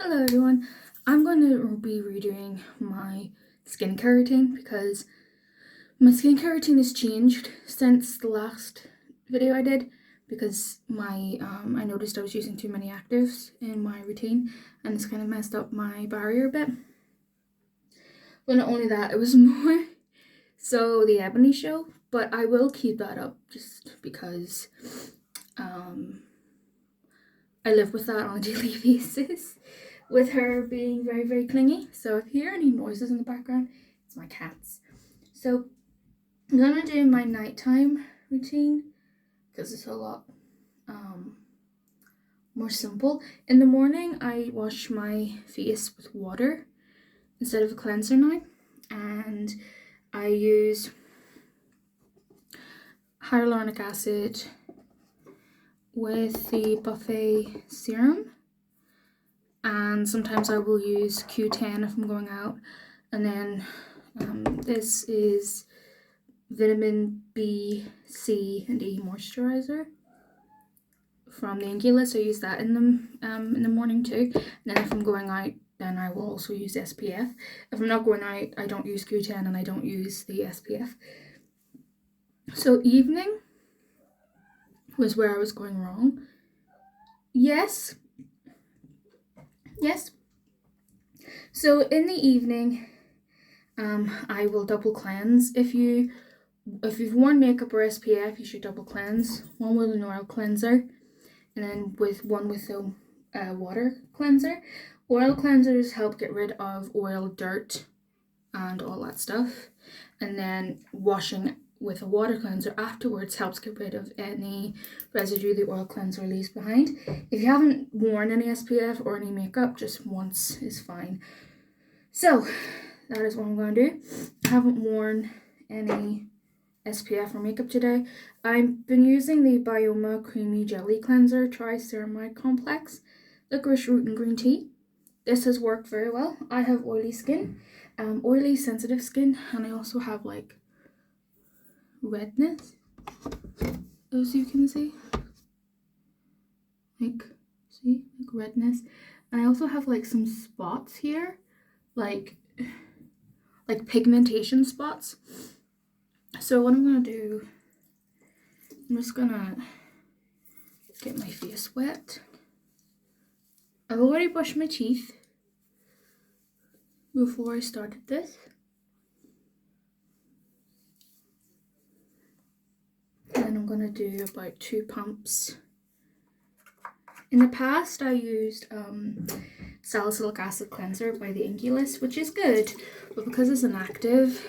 Hello everyone, I'm going to be redoing my skincare routine because my skincare routine has changed since the last video I did because I noticed I was using too many actives in my routine and it's kind of messed up my barrier a bit. But not only that, it was more so the Ebony show, but I will keep that up just because I live with that on a daily basis, with her being very, very clingy. So if you hear any noises in the background, it's my cats. So I'm gonna do my nighttime routine because it's a lot more simple. In the morning, I wash my face with water instead of a cleanser now, and I use hyaluronic acid with the Buffet serum, and sometimes I will use Q10 if I'm going out, and then this is vitamin B, C, and E moisturizer from the Inkey List. I use that in the morning too, and then if I'm going out, then I will also use SPF. If I'm not going out, I don't use Q10 and I don't use the SPF. So evening was where I was going wrong. Yes. So in the evening, I will double cleanse. If you've worn makeup or SPF, you should double cleanse. One with an oil cleanser, and then one with a water cleanser. Oil cleansers help get rid of oil, dirt, and all that stuff. And then washing with a water cleanser afterwards helps get rid of any residue the oil cleanser leaves behind. If you haven't worn any SPF or any makeup, just once is fine. So that is what I'm going to do. I haven't worn any SPF or makeup today. I've been using the Bioma Creamy Jelly Cleanser Triceramide Complex Licorice Root and Green Tea. This has worked very well. I have oily skin, oily sensitive skin, and I also have like redness, as you can see. Like redness. And I also have like some spots here, like pigmentation spots. So what I'm gonna do, I'm just gonna get my face wet. I've already brushed my teeth before I started this. And I'm gonna do about 2 pumps. In the past, I used salicylic acid cleanser by the Inkey List, which is good, but because it's inactive,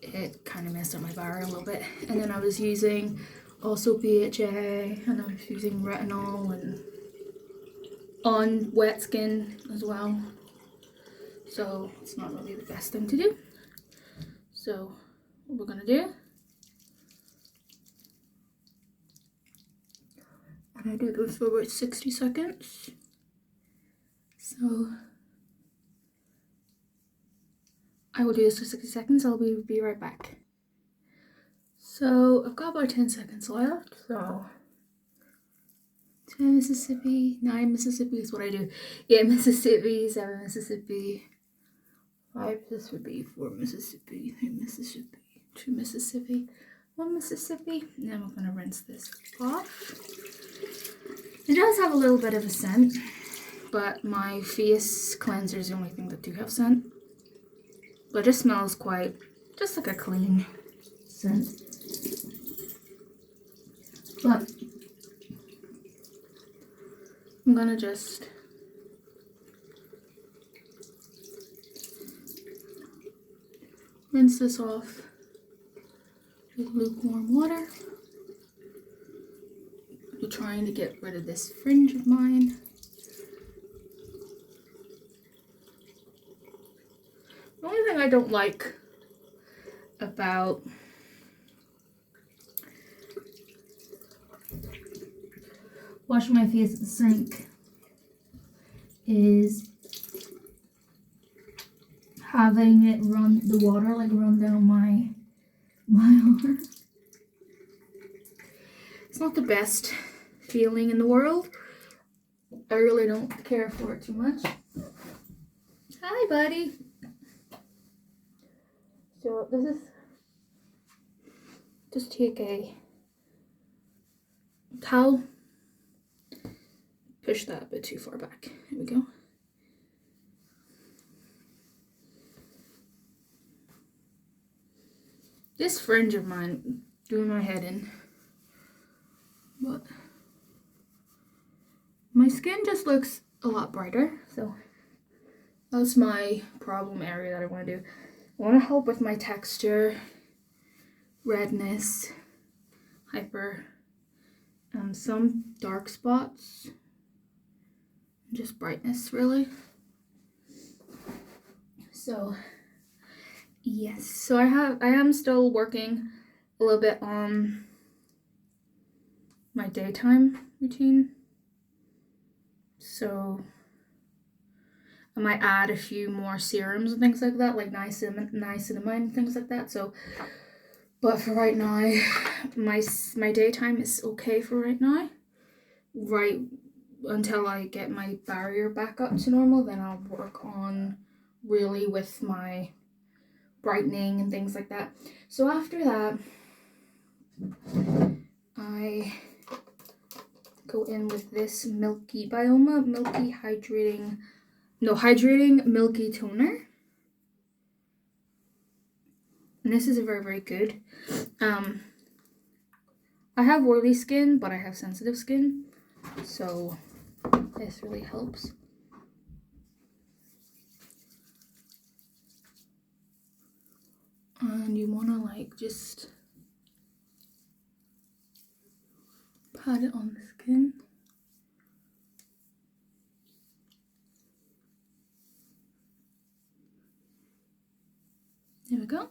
it kind of messed up my barrier a little bit. And then I was using also BHA, and I was using retinol and on wet skin as well. So it's not really the best thing to do. So what we're gonna do, and I do this for about 60 seconds. So I will do this for 60 seconds. I'll be right back. So I've got about 10 seconds left. So 10 Mississippi, 9 Mississippi is what I do. 8 Mississippi, 7 Mississippi, 5 Mississippi, 4 Mississippi, 3 Mississippi, 2 Mississippi, 1 Mississippi. And then we're gonna rinse this off. It does have a little bit of a scent, but my face cleanser is the only thing that do have scent. But it just smells quite, just like a clean scent. But I'm gonna just rinse this off with lukewarm water. I'm trying to get rid of this fringe of mine. The only thing I don't like about washing my face at the sink is having it the water run down my arm. It's not the best feeling in the world I really don't care for it too much. Hi, buddy. So this is, just take a towel, push that a bit too far back. Here we go. This fringe of mine doing my head in, but my skin just looks a lot brighter, so that's my problem area that I want to do. I want to help with my texture, redness, hyper, some dark spots, just brightness really. So yes, so I am still working a little bit on my daytime routine. So I might add a few more serums and things like that, like niacinamide and things like that. So, but for right now, my daytime is okay for right now. Right until I get my barrier back up to normal, then I'll work on really with my brightening and things like that. So after that, I go in with this Milky Bioma hydrating milky toner. And this is very, very good. I have oily skin, but I have sensitive skin, so this really helps. And you want to like just pat it on the skin. There we go.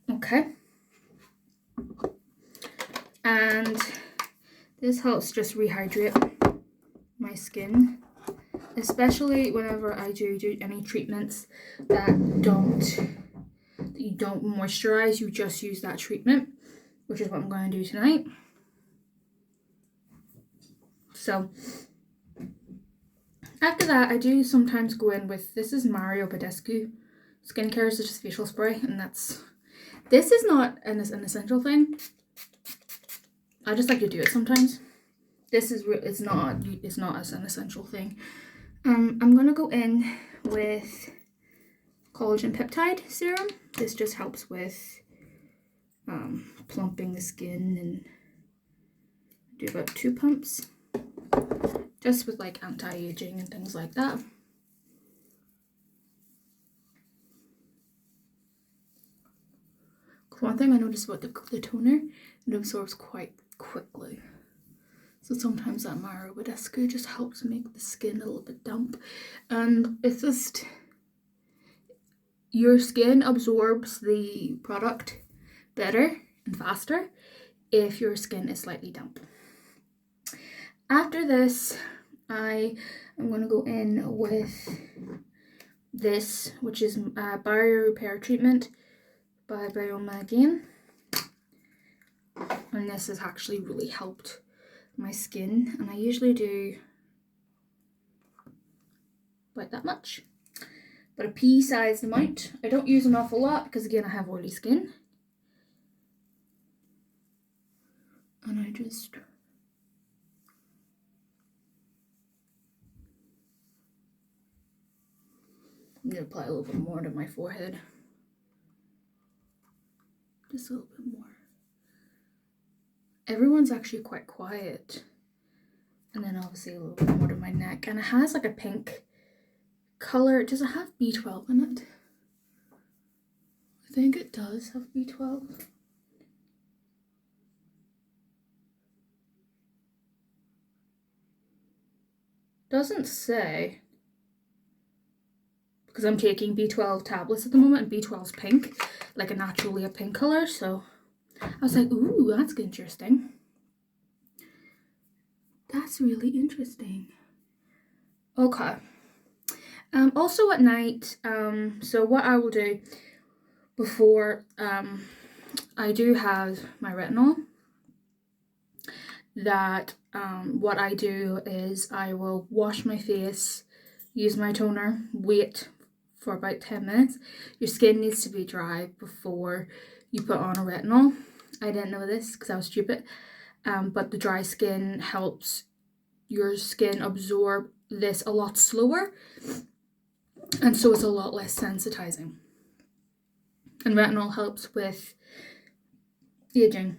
Okay. And this helps just rehydrate my skin, especially whenever I do any treatments that you don't moisturize, you just use that treatment, which is what I'm going to do tonight. So after that, I do sometimes go in with, this is Mario Badescu skincare, it's just facial spray, and this is not an essential thing. I just like to do it sometimes. This is it's not as an essential thing. I'm gonna go in with collagen peptide serum. This just helps with plumping the skin, and do about 2 pumps, just with like anti-aging and things like that. One thing I noticed about the toner, it absorbs quite quickly. So sometimes that Mario Badescu just helps make the skin a little bit damp. And it's just, your skin absorbs the product better and faster if your skin is slightly damp. After this, I am going to go in with this, which is Barrier Repair Treatment by Bioma again. And this has actually really helped my skin, and I usually do like that much, but a pea-sized amount. I don't use an awful lot because again I have oily skin, and I'm gonna apply a little bit more to my forehead, just a little bit more. Everyone's actually quite quiet. And then obviously a little bit more to my neck, and it has like a pink color. Does it have B12 in it? I think it does have B12. Doesn't say, because I'm taking B12 tablets at the moment, and B12's pink, like a naturally a pink color, so I was like, ooh, that's interesting. That's really interesting. Okay. Also at night, so what I will do before I do have my retinol that what I do is I will wash my face, use my toner, wait for about 10 minutes. Your skin needs to be dry before you put on a retinol. I didn't know this because I was stupid, but the dry skin helps your skin absorb this a lot slower, and so it's a lot less sensitizing. And retinol helps with aging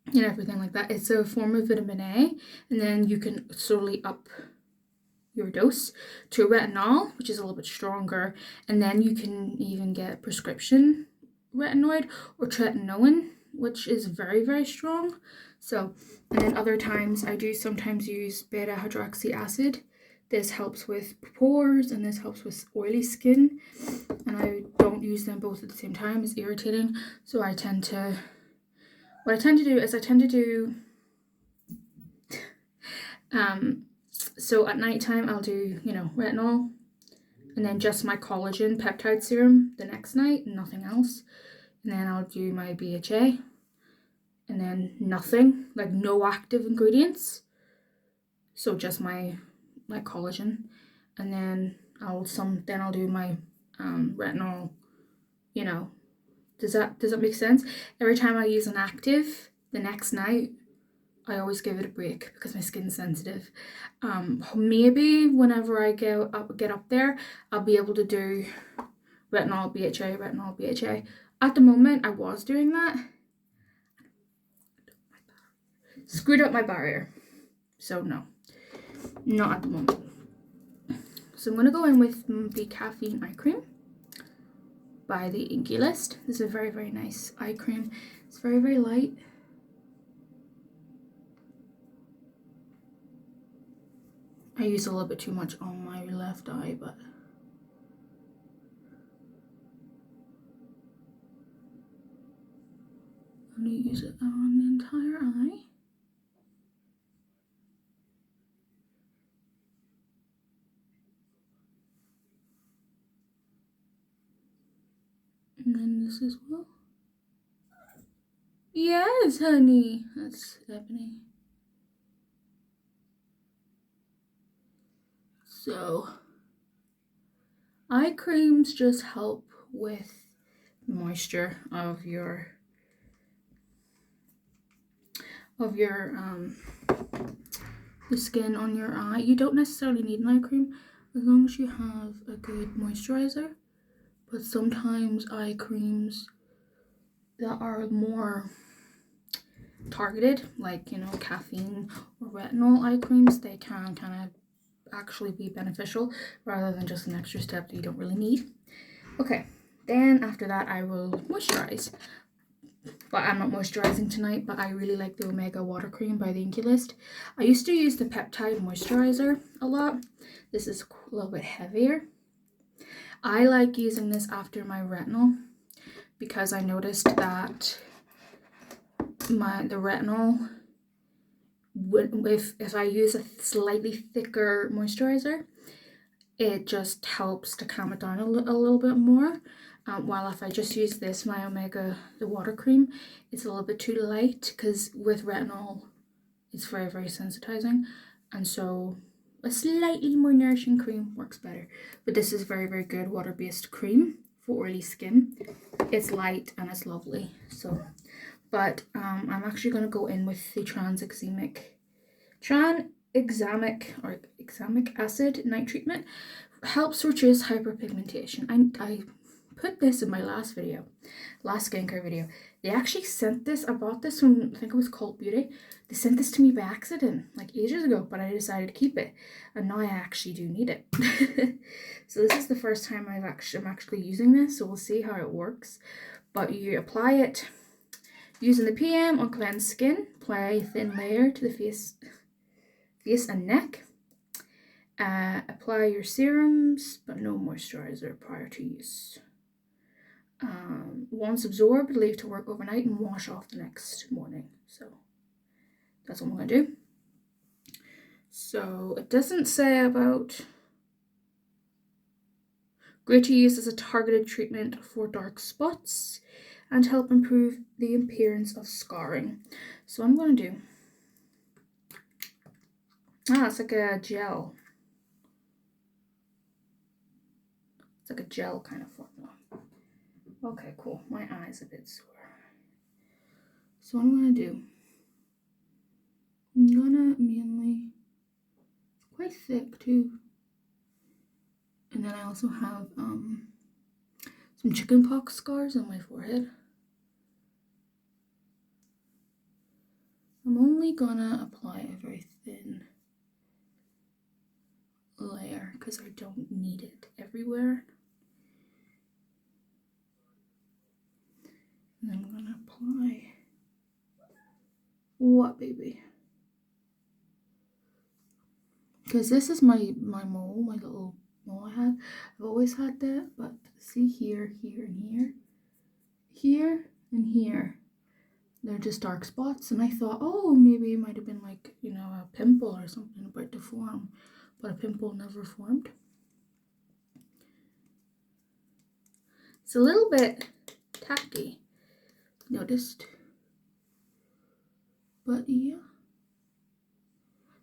and everything like that. It's a form of vitamin A, and then you can slowly up your dose to retinol, which is a little bit stronger, and then you can even get prescription retinoid or tretinoin, which is very, very strong. So, and then other times I do sometimes use beta hydroxy acid. This helps with pores and this helps with oily skin, and I don't use them both at the same time. It's irritating, so what I tend to do so at nighttime I'll do, retinol, and then just my collagen peptide serum the next night, nothing else. And then I'll do my BHA, and then nothing, like no active ingredients. So just my collagen, and then I'll do my retinol. Does that make sense? Every time I use an active, the next night I always give it a break because my skin's sensitive. Maybe whenever I get up there, I'll be able to do retinol, BHA, retinol, BHA. At the moment, I was doing that. Screwed up my barrier. So no, not at the moment. So I'm going to go in with the Caffeine Eye Cream by the Inkey List. This is a very, very nice eye cream. It's very, very light. I use a little bit too much on my left eye, but I'm going to use it on the entire eye. And then this as well. Yes, honey. That's Ebony. So, eye creams just help with moisture of your the skin on your eye. You don't necessarily need an eye cream as long as you have a good moisturizer, but sometimes eye creams that are more targeted, like caffeine or retinol eye creams, they can kind of actually be beneficial rather than just an extra step that you don't really need. Okay, then after that I will moisturize. But I'm not moisturizing tonight, but I really like the Omega Water Cream by the Inkey List. I used to use the Peptide Moisturizer a lot. This is a little bit heavier. I like using this after my retinol because I noticed that the retinol, if I use a slightly thicker moisturizer, it just helps to calm it down a little bit more. While if I just use this, my Omega, the water cream, it's a little bit too light because with retinol, it's very, very sensitizing. And so a slightly more nourishing cream works better. But this is very, very good water-based cream for oily skin. It's light and it's lovely. So, but I'm actually going to go in with the tranexamic acid night treatment. Helps reduce hyperpigmentation. I put this in my last skincare video. They actually sent this, I bought this from, I think it was Cult Beauty. They sent this to me by accident, like ages ago, but I decided to keep it. And now I actually do need it. So this is the first time I'm actually using this, so we'll see how it works. But you apply it using the PM on cleansed skin. Apply a thin layer to the face and neck. Apply your serums, but no moisturizer prior to use. Once absorbed, leave to work overnight and wash off the next morning. So that's what I'm going to do. So it doesn't say about great to use as a targeted treatment for dark spots and help improve the appearance of scarring. So I'm going to do, it's like a gel. It's like a gel kind of formula. Okay, cool. My eye's a bit sore. So what I'm going to do, I'm going to mainly, it's quite thick too. And then I also have some chickenpox scars on my forehead. I'm only gonna apply a very thin layer because I don't need it everywhere. And then I'm gonna apply what, baby? Because this is my mole, my little mole I have. I've always had that, but see here, here, and here. Here and here. They're just dark spots, and I thought, oh, maybe it might have been like, you know, a pimple or something about to form, but a pimple never formed. It's a little bit tacky, noticed, but yeah.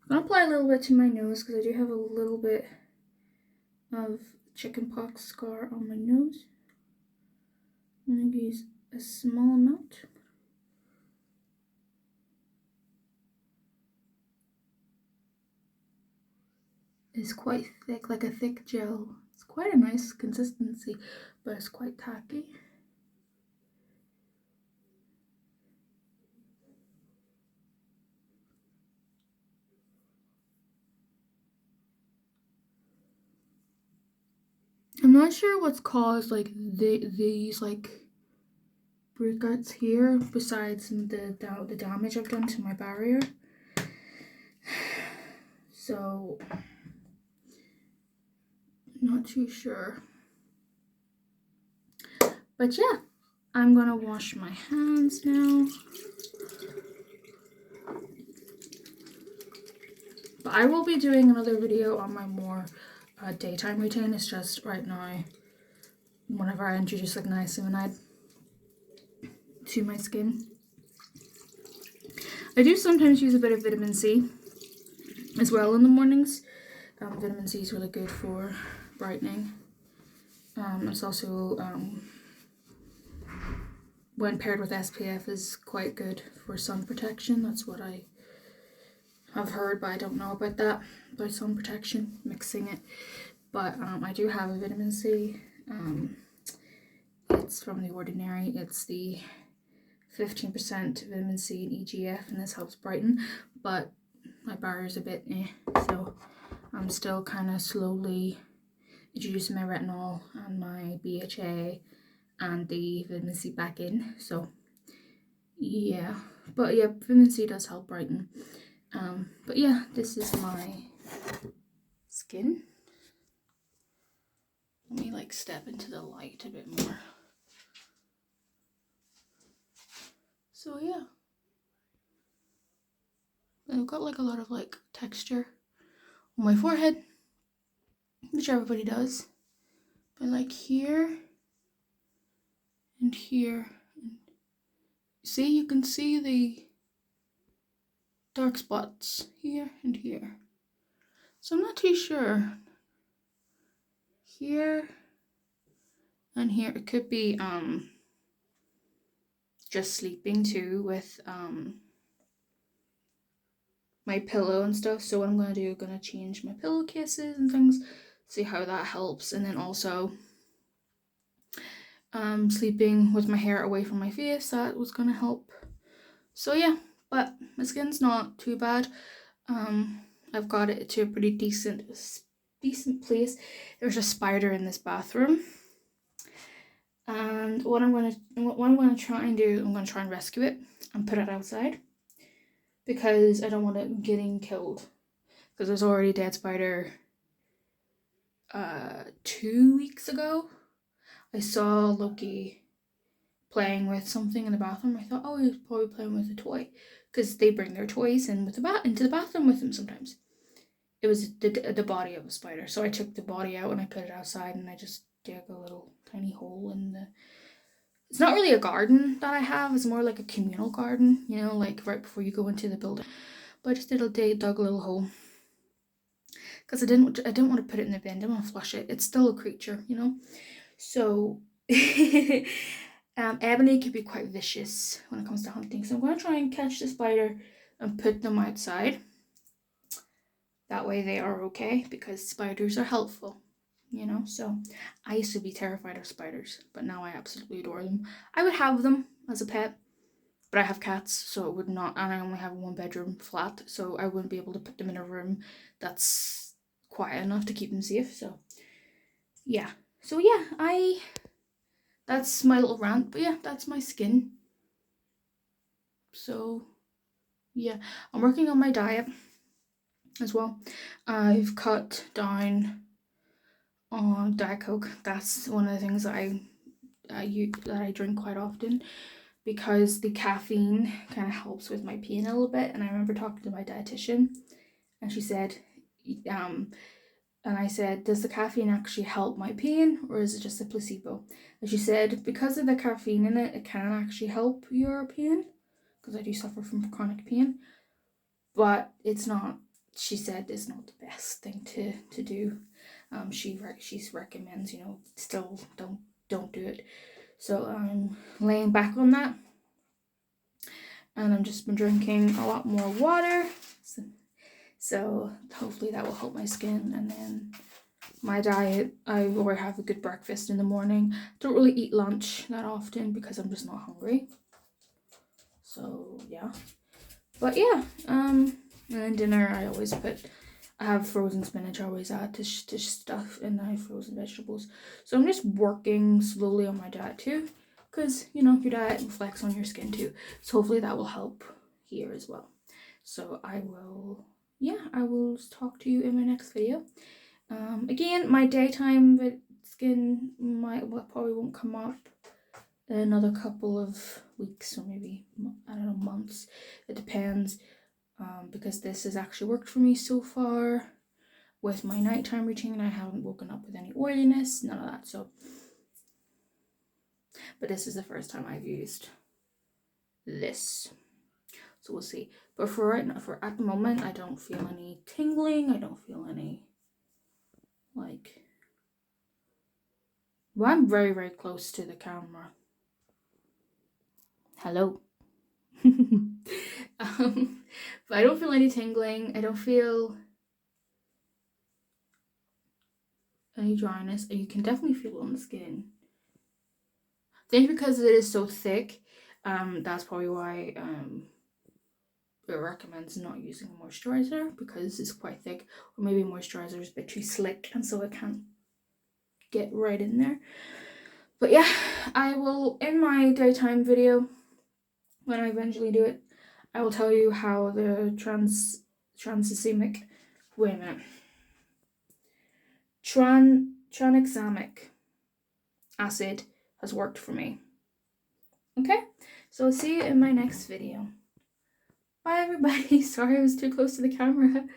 I'm gonna apply a little bit to my nose because I do have a little bit of chickenpox scar on my nose. I'm gonna use a small amount. It's quite thick, like a thick gel. It's quite a nice consistency, but it's quite tacky. I'm not sure what's caused like these like breakouts here, besides the damage I've done to my barrier. So not too sure. But yeah, I'm gonna wash my hands now. But I will be doing another video on my more daytime routine. It's just right now, whenever I introduce like niacinamide to my skin. I do sometimes use a bit of vitamin C as well in the mornings. Vitamin C is really good for brightening. It's also, when paired with SPF, is quite good for sun protection. That's what I have heard, but I don't know about that, about sun protection, mixing it. But I do have a vitamin C. It's from The Ordinary. It's the 15% vitamin C and EGF, and this helps brighten, but my barrier's a bit so I'm still kind of slowly introducing my retinol and my BHA and the vitamin C back in. So yeah, but yeah, vitamin C does help brighten. But yeah, this is my skin. Let me like step into the light a bit more. So yeah, I've got like a lot of like texture on my forehead, which everybody does, but like here and here, see, you can see the dark spots here and here. So I'm not too sure. Here and here, it could be just sleeping too with my pillow and stuff. So what I'm gonna do, I'm gonna change my pillowcases and things, see how that helps, and then also sleeping with my hair away from my face, that was gonna help. So yeah, but my skin's not too bad. I've got it to a pretty decent place. There's a spider in this bathroom, and what I'm gonna try and do, I'm gonna try and rescue it and put it outside, because I don't want it getting killed, because there's already a dead spider. 2 weeks ago I saw Loki playing with something in the bathroom. I thought, oh, he was probably playing with a toy, because they bring their toys in with into the bathroom with them sometimes. It was the body of a spider, so I took the body out and I put it outside, and I just dug a little tiny hole in the It's not really a garden that I have, it's more like a communal garden, you know, like right before you go into the building. But I just dug a little hole because I didn't want to put it in the bin. I didn't want to flush it. It's still a creature, you know. So Ebony could be quite vicious when it comes to hunting. So I'm going to try and catch the spider and put them outside. That way they are okay because spiders are helpful, you know. So I used to be terrified of spiders, but now I absolutely adore them. I would have them as a pet, but I have cats, so it would not, and I only have a 1-bedroom flat, so I wouldn't be able to put them in a room that's quiet enough to keep them safe. So yeah, that's my little rant. But yeah, that's my skin. So yeah, I'm working on my diet as well. I've cut down on Diet Coke. That's one of the things that I drink quite often because the caffeine kind of helps with my pain a little bit. And I remember talking to my dietitian, and she said, and I said, does the caffeine actually help my pain, or is it just a placebo? And she said, because of the caffeine in it, it can actually help your pain, because I do suffer from chronic pain, but it's not. She said it's not the best thing to do. She recommends, you know, still don't do it. So I'm laying back on that, and I've just been drinking a lot more water. So hopefully that will help my skin. And then my diet, I always have a good breakfast in the morning. Don't really eat lunch that often because I'm just not hungry. So yeah, but yeah, and then dinner I have frozen spinach. I always add to stuff, and I have frozen vegetables. So I'm just working slowly on my diet too, because you know your diet reflects on your skin too. So hopefully that will help here as well. So I will talk to you in my next video. Again, my daytime skin probably won't come up in another couple of weeks, or maybe, I don't know, months. It depends, because this has actually worked for me so far with my nighttime routine. I haven't woken up with any oiliness, none of that. So, but this is the first time I've used this, so we'll see. But for right now, for at the moment, I don't feel any tingling. I don't feel any like. Well, I'm very, very close to the camera. Hello. But I don't feel any tingling. I don't feel any dryness. You can definitely feel it on the skin. I think because it is so thick, that's probably why it recommends not using a moisturizer, because it's quite thick, or maybe moisturizer is a bit too slick and so it can't get right in there. But yeah, I will, in my daytime video, when I eventually do it, I will tell you how the tranexamic acid has worked for me. Okay, so I'll see you in my next video. Bye everybody. Sorry I was too close to the camera.